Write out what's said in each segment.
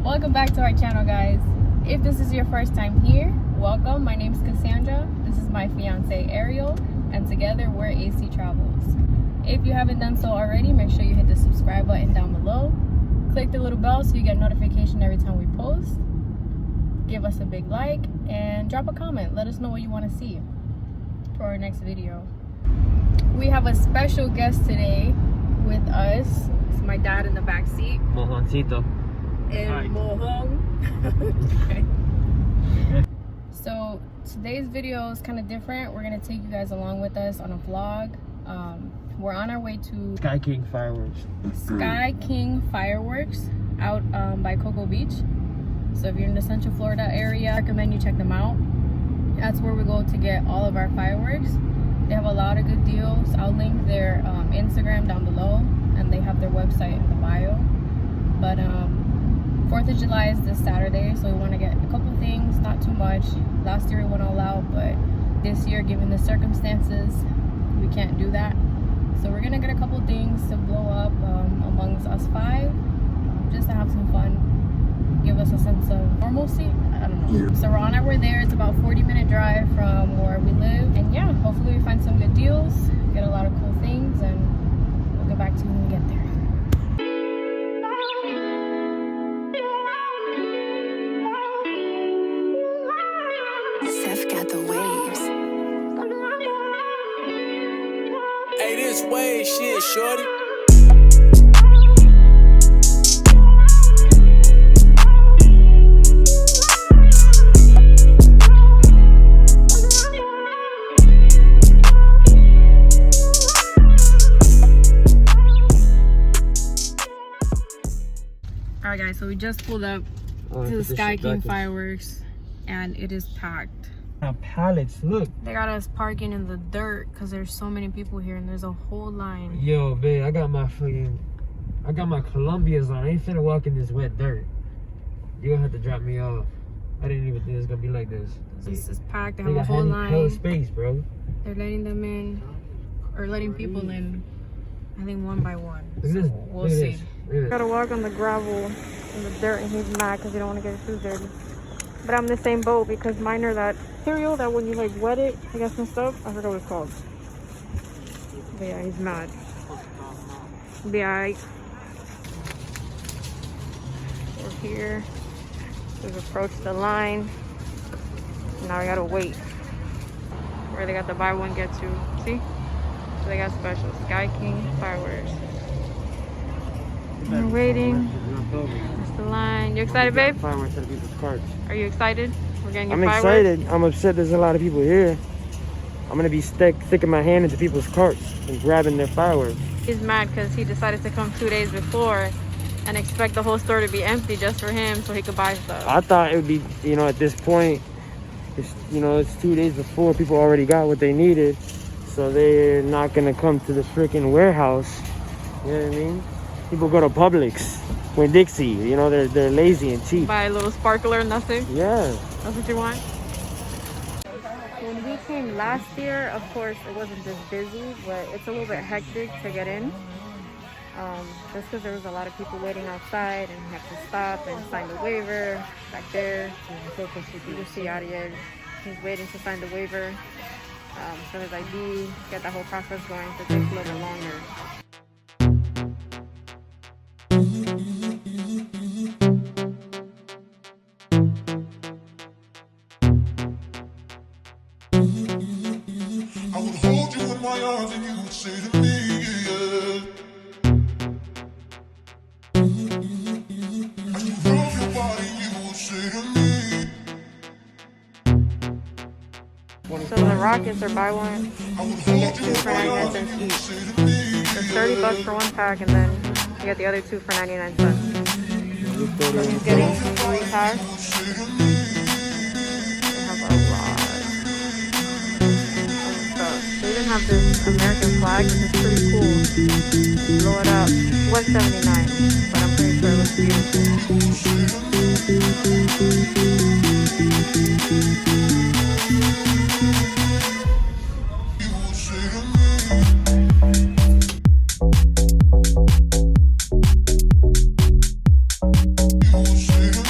Welcome back to our channel, guys. If this is your first time here, welcome. My name is Cassandra. This is my fiance Ariel, and together we're AC Travels. If you haven't done so already, make sure you hit the subscribe button down below. Click the little bell so you get notification every time we post. Give us a big like and drop a comment. Let us know what you want to see for our next video. We have a special guest today with us. It's my dad in the back seat. Mojoncito. And Mojong. Okay. So today's video is kind of different. We're gonna take you guys along with us on a vlog. We're on our way to Sky King Fireworks. Sky King Fireworks out by Cocoa Beach. So if you're in the Central Florida area, I recommend you check them out. That's where we go to get all of our fireworks. They have a lot of good deals. I'll link their Instagram down below, and they have their website in the bio. But 4th of July is this Saturday, so we want to get a couple things, not too much. Last year we went all out, but this year, given the circumstances, we can't do that. So we're gonna get a couple things to blow up amongst us five, just to have some fun, give us a sense of normalcy. I don't know. So we're on our way there. It's about a 40-minute drive from where we live, and yeah, hopefully we find some good deals, get a lot of cool things, and we'll get back to you when we get there. Got the waves. Hey, this wave shit, shorty. Alright guys, so we just pulled up to the Sky King Fireworks, and it is packed. Pallets, look. They got us parking in the dirt because there's so many people here and there's a whole line. Yo, babe, I got my Columbias on. I ain't finna walk in this wet dirt. You're gonna have to drop me off. I didn't even think it was gonna be like this. This is packed. They They have a got whole hella line. space, bro. They're letting them in, or letting people in, I think one by one. Look at So this. we'll Look at see. this. Look at this. Gotta walk on the gravel in the dirt, and he's mad because he don't want to get his shoes dirty. But I'm in the same boat because mine are that cereal that when you like wet it, I guess and stuff. I forgot what it's called. But yeah, he's mad. Be alright. We're here. We've approached the line. Now we gotta wait. Where they got the buy one get two. See? So they got special Sky King Fireworks. We're waiting. That's the line. You excited, babe? Fireworks at people's carts. Are you excited? We're getting your I'm fireworks. excited. I'm upset there's a lot of people here. I'm gonna be sticking my hand into people's carts and grabbing their fireworks. He's mad because he decided to come 2 days before and expect the whole store to be empty just for him so he could buy stuff. I thought it would be, at this point, it's 2 days before, people already got what they needed, so they're not gonna come to the freaking warehouse. You know what I mean? People go to Publix with Dixie. They're lazy and cheap. Buy a little sparkler and that's it? Yeah. That's what you want? When we came last year, of course, it wasn't this busy, but it's a little bit hectic to get in. Just because there was a lot of people waiting outside and you have to stop and sign the waiver back there. You can see Ariel. He's waiting to sign the waiver for his ID, get that whole process going, so it takes a little bit longer. I would hold you in my arms and you would say to me, yeah. As you rub your body, you would say to me. So the Rockets are buy one, you get two for 99 cents each. It's $30 for one pack, and then you get the other two for 99 cents. So he's getting 3 packs. They have a lot of stuff. They even have this American flag, which is pretty cool. Blow it up. It was $79, but I'm pretty sure it looks You would say to me.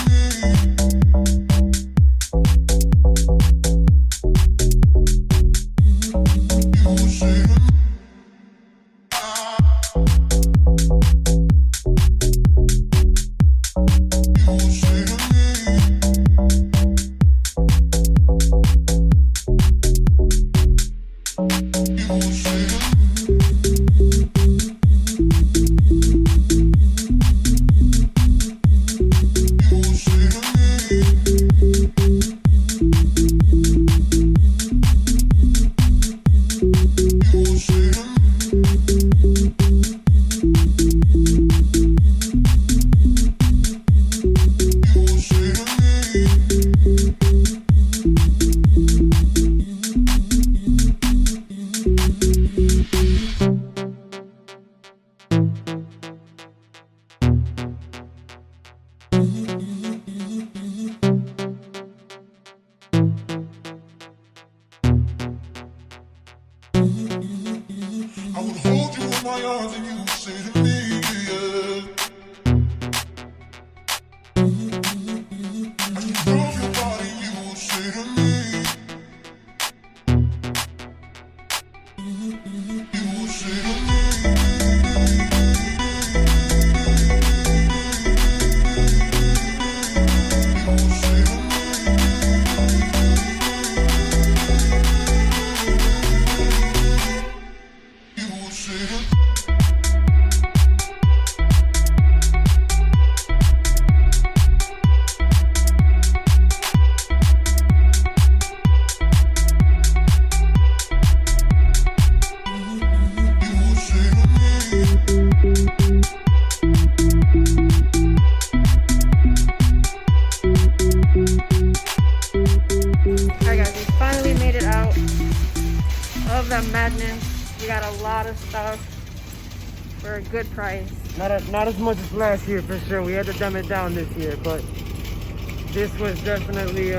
madness. We got a lot of stuff for a good price. Not as much as last year for sure. We had to dumb it down this year, but this was definitely, you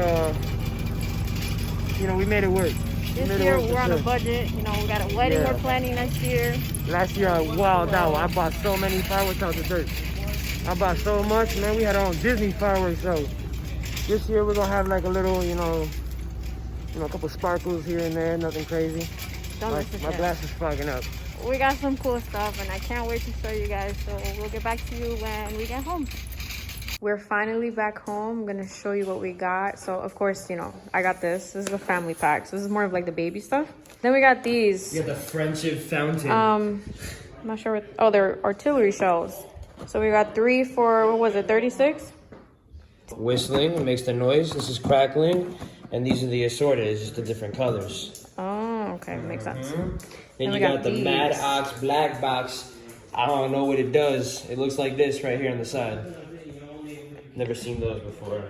know, we made it work. This year we're on a budget. You know, we got a wedding we're planning next year. Last year I wilded out. I bought so many fireworks out the dirt. I bought so much, man. We had our own Disney fireworks show. This year we're gonna have like a little, you know, a couple sparkles here and there, nothing crazy. My glass is fogging up. We got some cool stuff and I can't wait to show you guys. So we'll get back to you when we get home. We're finally back home. I'm gonna show you what we got. So of course, you know, I got this. This is a family pack. So this is more of like the baby stuff. Then we got these. You got the friendship fountain. I'm not sure what, oh, they're artillery shells. So we got 3 for, what was it, 36? Whistling makes the noise. This is crackling. And these are the assorted, it's just the different colors. Oh, okay, makes sense. Then you got the Mad Ox black box. I don't know what it does. It looks like this right here on the side. Never seen those before.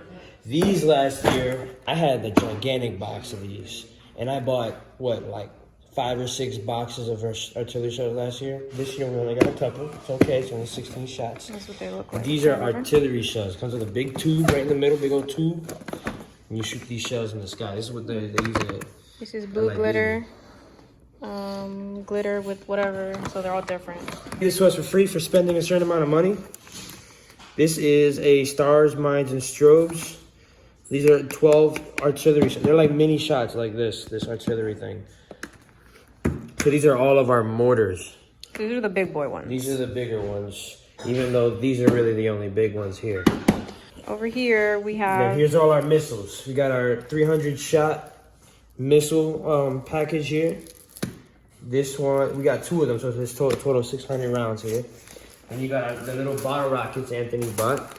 These last year, I had the gigantic box of these. And I bought, what, like 5 or 6 boxes of artillery shells last year. This year we only got a couple. It's okay, it's only 16 shots. That's what they look like. These are artillery shells. Comes with a big tube right in the middle, big old tube. And you shoot these shells in the sky. This is what they use it. This is blue glitter. Glitter with whatever, so they're all different. This was for free for spending a certain amount of money. This is a Stars, Mines, and Strobes. These are 12 artillery shots. They're like mini shots like this artillery thing. So these are all of our mortars. These are the big boy ones. These are the bigger ones, even though these are really the only big ones here. Over here we have... Now here's all our missiles. We got our 300 shot missile package here. This one, we got 2 of them, so it's total 600 rounds here. And you got the little bottle rockets Anthony bought.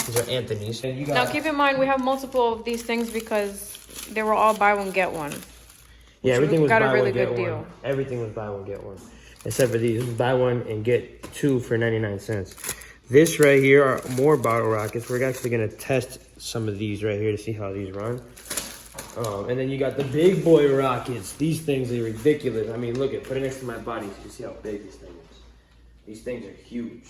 These are Anthony's. And you got, now keep in mind, we have multiple of these things because they were all buy one, get one. Yeah, everything was got buy a really one, get good deal. one. Everything was buy one, get one. Except for these. This is buy one and get 2 for 99 cents. This right here are more bottle rockets. We're actually going to test some of these right here to see how these run. And then you got the big boy rockets. These things are ridiculous. I mean, look at, put it next to my body so you see how big this thing is. These things are huge.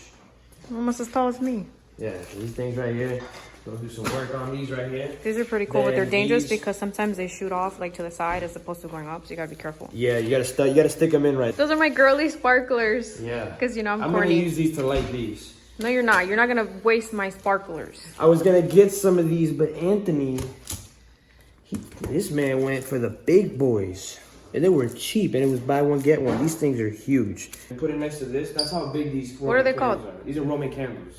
Almost as tall as me. Yeah, these things right here. Gonna do some work on these right here. These are pretty cool, but they're Then dangerous these- because sometimes they shoot off like to the side as opposed to going up, so you gotta be careful. Yeah, you gotta stick them in right. Those are my girly sparklers. Yeah. Because, you know, I'm gonna corny. use these to light these. No, you're not. You're not gonna waste my sparklers. I was gonna get some of these, but Anthony, this man went for the big boys. And they were cheap, and it was buy one, get one. These things are huge. Put it next to this. That's how big these. What are they called? These are Roman candles.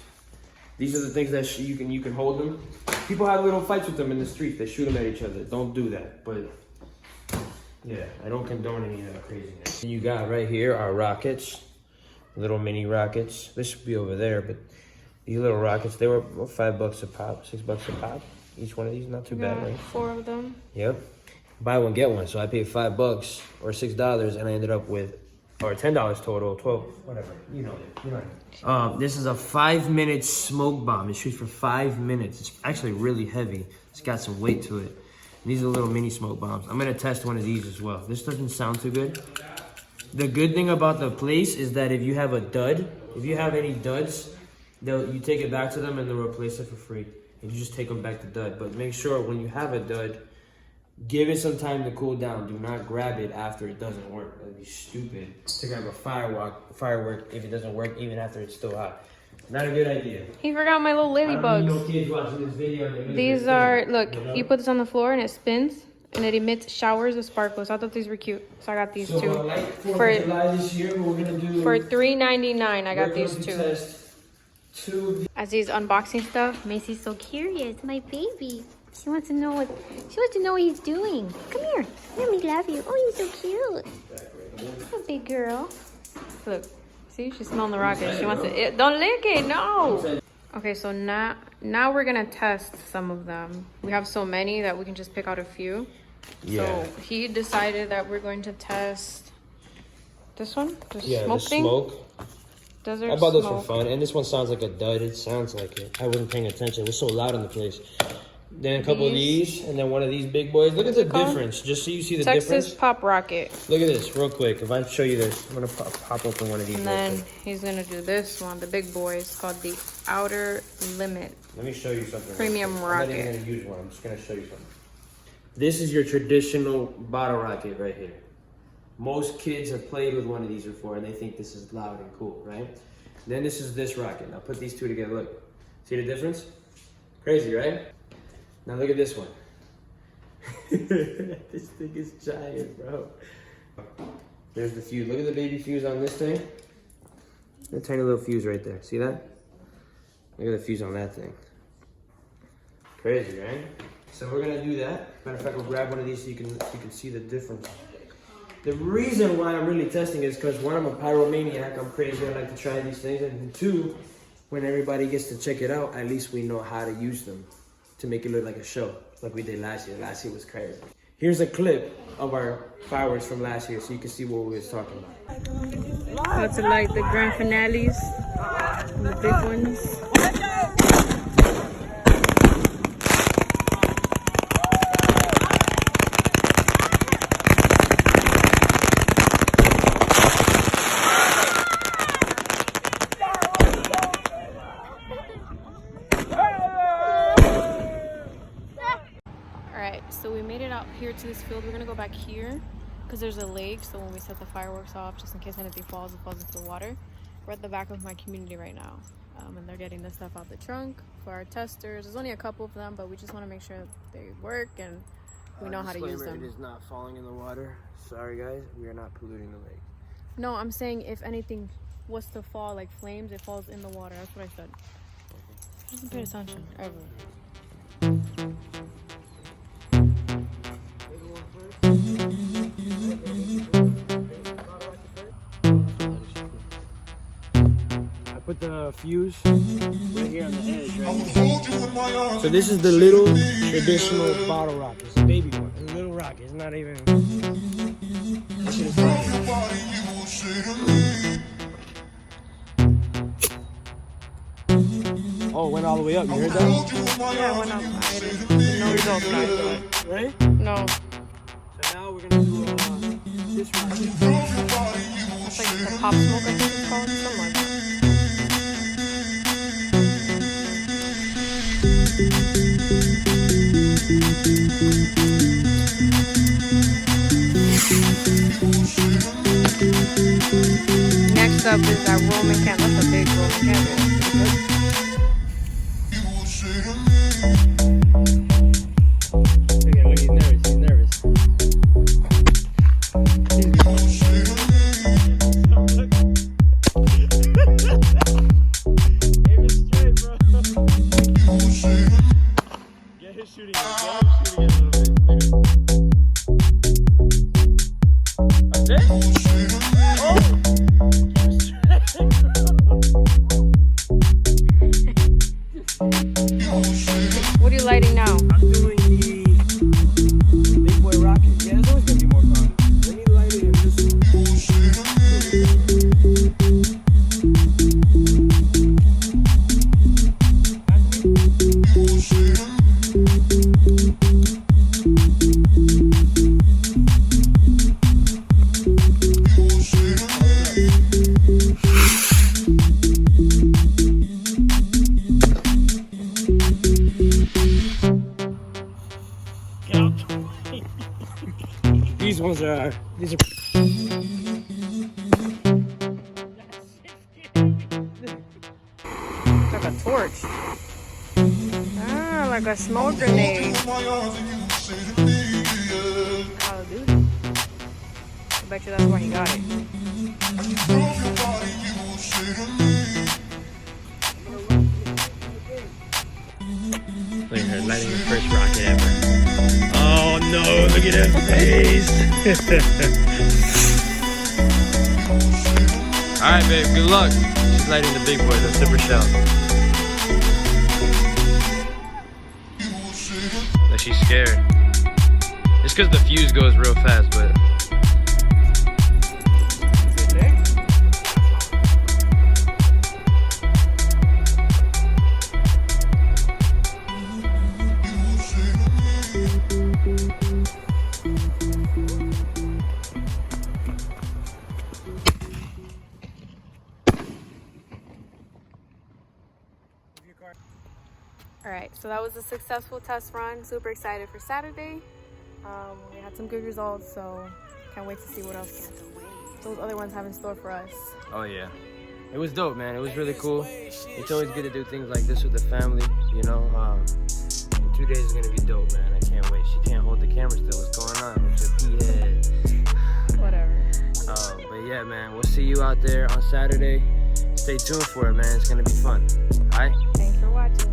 These are the things that you can hold them. People have little fights with them in the streets. They shoot them at each other. Don't do that. But yeah, I don't condone any of that craziness. You got right here our rockets, little mini rockets. This should be over there, but these little rockets, they were $5 a pop, $6 a pop. Each one of these, not too bad, right? 4 of them. Yep. Buy one, get one. So I paid $5 or $6, and I ended up with, or $10 total, 12, whatever. You know it. This is a 5-minute smoke bomb. It shoots for 5 minutes. It's actually really heavy. It's got some weight to it. These are little mini smoke bombs. I'm gonna test one of these as well. This doesn't sound too good. The good thing about the place is that if you have a dud, if you have any duds, you take it back to them and they'll replace it for free. And you just take them back to dud. But make sure when you have a dud, give it some time to cool down. Do not grab it after it doesn't work. That'd be stupid to grab a firework if it doesn't work, even after it's still hot. Not a good idea. He forgot my little ladybugs. No kids watching this video. These are, look, you put this on the floor and it spins and it emits showers of sparkles. I thought these were cute, so I got these So two. like for July this year, we're gonna do For $3.99, I got these two. Test 2. As he's unboxing stuff, Macy's so curious, my baby. She wants to know what he's doing. Come here. Let me love you. Oh, you're so cute. You're a big girl. look, see, she's smelling the rocket. She wants to, don't lick it, no. Okay, so now we're gonna test some of them. We have so many that we can just pick out a few. Yeah. So he decided that we're going to test this one, the Yeah, smoke the thing. smoke. Desert I bought those smoke. for fun, and this one sounds like a dud. It sounds like it. I wasn't paying attention. It was so loud in the place. then a couple of these, and then one of these big boys. Look at the difference, just so you see the Texas difference. Pop Rocket. Look at this, real quick. If I show you this, I'm gonna pop open one of these. And then he's gonna do this one, the big boy. It's called the Outer Limit. Let me show you something. Premium I'm rocket. not even gonna use one. I'm just gonna show you something. This is your traditional bottle rocket right here. Most kids have played with one of these before, and they think this is loud and cool, right? Then this is this rocket. Now put these two together. Look, see the difference? Crazy, right? Now look at this one. This thing is giant, bro. There's the fuse. Look at the baby fuse on this thing. The tiny little fuse right there. See that? Look at the fuse on that thing. Crazy, right? So we're gonna do that. Matter of fact, we'll grab one of these so you can see the difference. The reason why I'm really testing is because one, I'm a pyromaniac. I'm crazy. I like to try these things. And two, when everybody gets to check it out, at least we know how to use them to make it look like a show, like we did last year. Last year was crazy. Here's a clip of our fireworks from last year so you can see what we was talking about. About to light the grand finales, the big ones. So we made it out here to this field. We're gonna go back here because there's a lake, so when we set the fireworks off, just in case anything falls, it falls into the water. We're at the back of my community right now, and they're getting this stuff out the trunk for our testers. There's only a couple of them, but we just want to make sure they work and we know how to use them. It is not falling in the water. Sorry guys, we are not polluting the lake. No, I'm saying if anything was to fall, like flames, it falls in the water. That's what I said. I haven't paid attention ever. I put the fuse right here on the edge, right? So this is the little traditional bottle rocket. It's a baby one. It's a little rocket. It's not even... This shit is oh, it went all the way up. You heard that? Yeah, it went up. No results, guys. Right? No. So now we're gonna do this rocket. It's like the pop smoke, I think it's called. Something like that. Next up is that Roman candle. That's a big Roman candle. Look, he's nervous. He's nervous. Aim it straight, bro. Get his shooting. Get him shooting a little bit. That's it? Oh! What are you lighting now? I'm doing the big boy rocket. Yeah, there's always gonna be more fun. Let me light it in this one. These ones are, these are. Like a torch. Ah, like a smoke grenade. Call of Duty. I bet you that's why he got it. Look at her lighting her first rocket ever. Oh no, look at her face. Alright babe, good luck. She's lighting the big boy, the super shell. Like she's scared. It's because the fuse goes real fast, but... All right, so that was a successful test run. Super excited for Saturday. We had some good results, so can't wait to see what else those other ones have in store for us. Oh yeah, it was dope, man. It was really cool. It's always good to do things like this with the family, you know. And 2 days is gonna be dope, man. I can't wait. She can't hold the camera still. What's going on with your pea head? Whatever. But yeah, man, we'll see you out there on Saturday. Stay tuned for it, man. It's gonna be fun. All right. Thanks for watching.